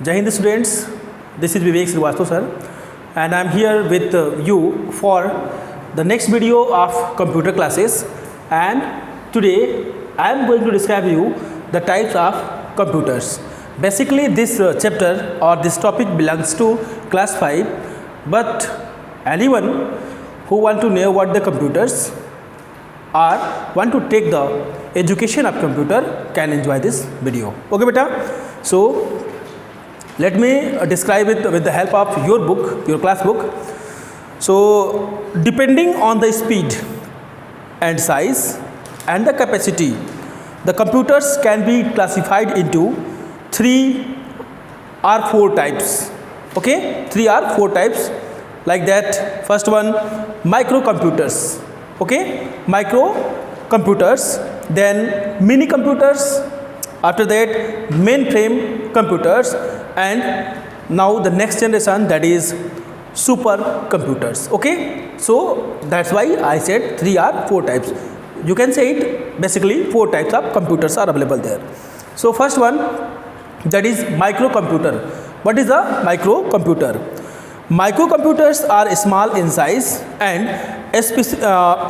Jai Hind students, this is Vivek Srivastava sir, and I am here with you for the next video of computer classes. And today I am going to describe you the types of computers. Basically this chapter or this topic belongs to class 5, but anyone who want to know what the computers or want to take the education of computer can enjoy this video. Okay beta, so let me describe it with the help of your book, your class book. So depending on the speed and size and the capacity, the computers can be classified into 3 or 4 types. Okay, 3 or 4 types like that. First one, microcomputers. Okay, microcomputers, then mini computers, after that mainframe computers, and now the next generation, that is supercomputers. Okay, so that's why I said 3 or 4 types. You can say it basically 4 types of computers are available there. So first one, that is microcomputer. What is a microcomputer? Microcomputers are small in size and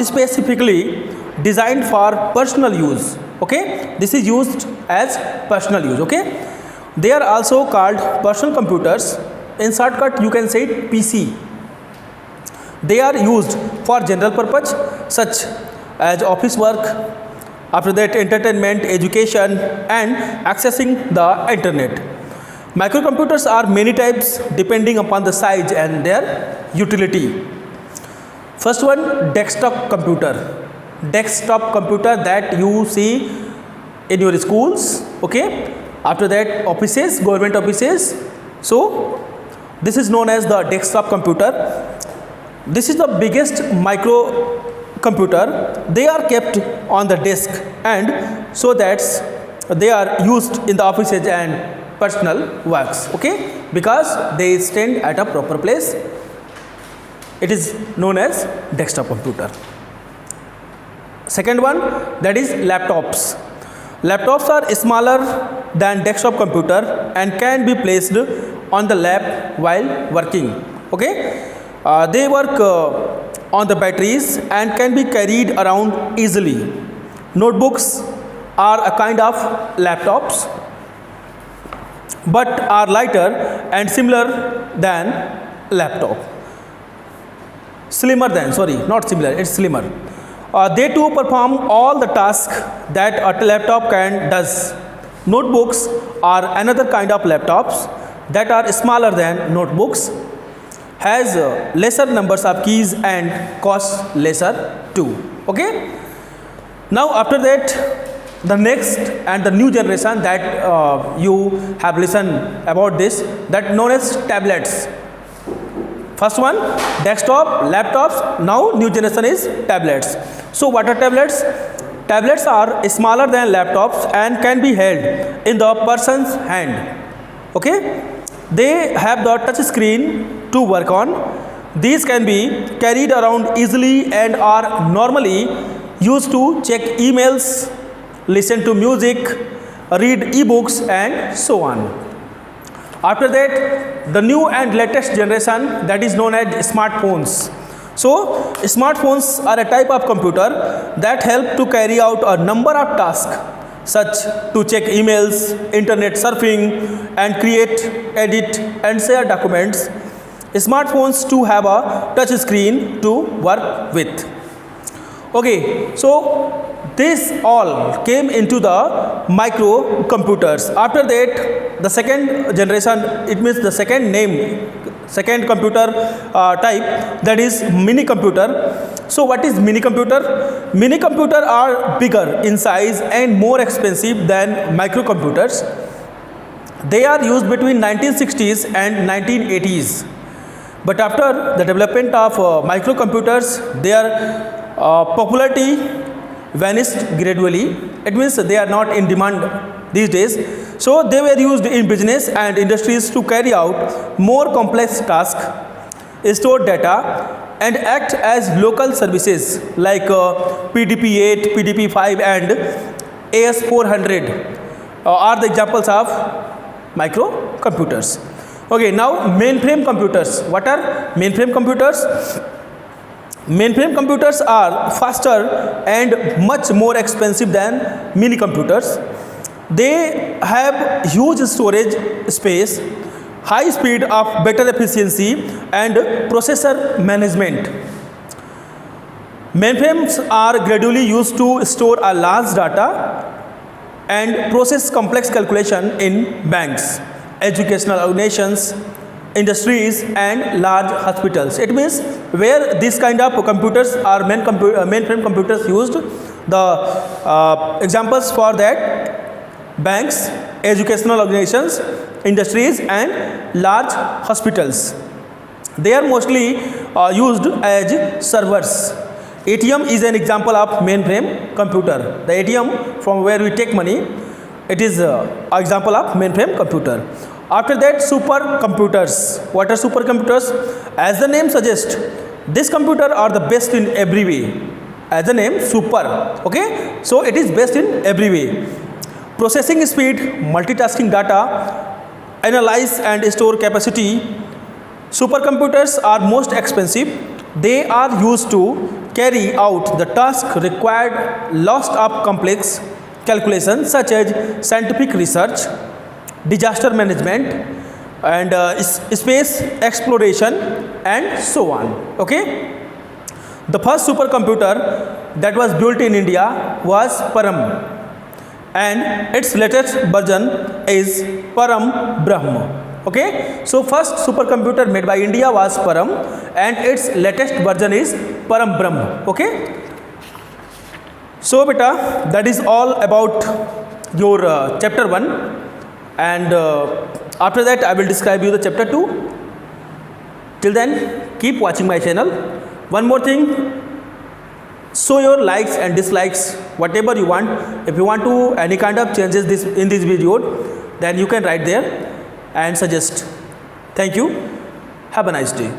specifically designed for personal use. Okay, this is used as personal use. Okay, they are also called personal computers. In shortcut you can say it PC. They are used for general purpose such as office work, after that entertainment, education, and accessing the internet. Microcomputers are many types depending upon the size and their utility. First one, desktop computer. Desktop computer that you see in your schools. Okay, after that offices, government offices. So this is known as the desktop computer. This is the biggest microcomputer. They are kept on the desk, and so that they are used in the offices and personal works. Okay, because they stand at a proper place, it is known as desktop computer. Second one, that is laptops. Laptops are smaller than desktop computer and can be placed on the lap while working. Okay, they work on the batteries and can be carried around easily. Notebooks are a kind of laptops but are lighter and similar than laptop. Slimmer than, sorry, not similar, it's slimmer. They too perform all the tasks that a laptop can does. Notebooks are another kind of laptops that are smaller than notebooks, has lesser numbers of keys and cost lesser too. Okay, now after that, the next and the new generation that you have listened about this, that known as tablets. First one, desktop, laptops. Now new generation is tablets. So what are tablets? Tablets are smaller than laptops and can be held in the person's hand. Okay, they have the touch screen to work on. These can be carried around easily and are normally used to check emails, listen to music, read e-books, and so on. After that, the new and latest generation, that is known as smartphones. So smartphones are a type of computer that help to carry out a number of tasks such to check emails, internet surfing, and create, edit, and share documents. Smartphones too have a touch screen to work with. Okay, so this all came into the microcomputers. After that, the second generation, it means the second computer type, that is mini computer. So what is mini computer? Mini computer are bigger in size and more expensive than microcomputers. They are used between 1960s and 1980s. But after the development of microcomputers, their popularity vanished gradually. It means they are not in demand these days. So they were used in business and industries to carry out more complex tasks, store data, and act as local services like PDP-8, PDP-5, and AS400 are the examples of micro computers. Okay, now mainframe computers. What are mainframe computers? Mainframe computers are faster and much more expensive than mini computers. They have huge storage space, high speed of better efficiency and processor management. Mainframes are gradually used to store a large data and process complex calculation in banks, educational organizations, industries and large hospitals. It means where this kind of computers are mainframe computers used, the examples for that: banks, educational organizations, industries and large hospitals. They are mostly used as servers. ATM is an example of mainframe computer. The ATM from where we take money, it is an example of mainframe computer. After that, supercomputers. What are supercomputers? As the name suggests, these computers are the best in every way. As the name, super. Okay, so it is best in every way. Processing speed, multitasking data, analyze and store capacity. Supercomputers are most expensive. They are used to carry out the task required lots of complex calculations such as scientific research, disaster management and space exploration and so on. Okay, the first supercomputer that was built in India was Param, and its latest version is Param Brahm. Okay, so first supercomputer made by India was Param and its latest version is Param Brahm. Okay, so beta, that is all about your chapter 1, and after that I will describe you the chapter 2. Till then, keep watching my channel. One more thing, show your likes and dislikes, whatever you want. If you want to any kind of changes in this video, then you can write there and suggest. Thank you. Have a nice day.